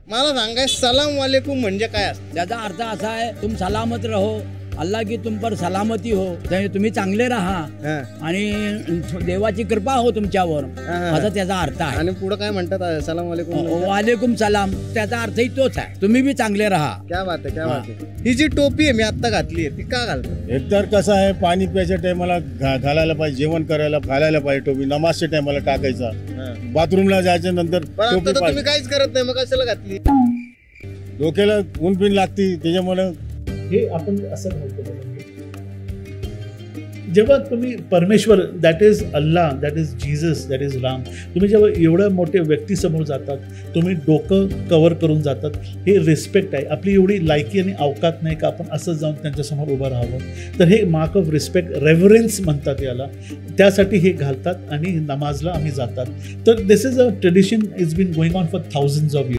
मला सांगाय सलाम वालेकुम म्हणजे काय असतं? त्याचा अर्थ असा आहे, तुम सलामत रहो, अल्लाह की तुम पर सलामती हो, म्हणजे तुम्ही चांगले राहा आणि देवाची कृपा हो तुमच्यावर, असा त्याचा अर्थ आहे. आणि पुढे काय म्हणतात सलाम वालेकुम? वालेकुम सलाम, त्याचा अर्थही तोच आहे, तुम्ही बी चांगले राहा. क्या बात आहे, क्या बात आहे. ही जी टोपी आहे मी आता घातली आहे ती का घालतो? एकतर कसं आहे, पाणी प्यायच्या टायमाला घालायला पाहिजे, जेवण करायला घालायला पाहिजे टोपी, नमाजच्या टायमाला टाकायचा, बाथरूमला जायच्या नंतर टोपी तुम्ही काहीच करत नाही, मग कशाला घातली? डोक्याला ऊन बिन लागते त्याच्यामुळे. हे आपण असं घालतो. जेव्हा तुम्ही परमेश्वर, that is Allah, that is Jesus, that is Ram, तुम्ही जेव्हा एवढ्या मोठ्या व्यक्तीसमोर जातात, तुम्ही डोकं कव्हर करून जातात, हे रिस्पेक्ट आहे. आपली एवढी लायकी आणि अवकात नाही का आपण असं जाऊन त्यांच्यासमोर उभं राहावं. तर हे मार्क ऑफ रिस्पेक्ट, रेव्हरन्स म्हणतात याला, त्यासाठी हे घालतात आणि नमाजला आम्ही जातात. तर this is a tradition is been going on for thousands of years.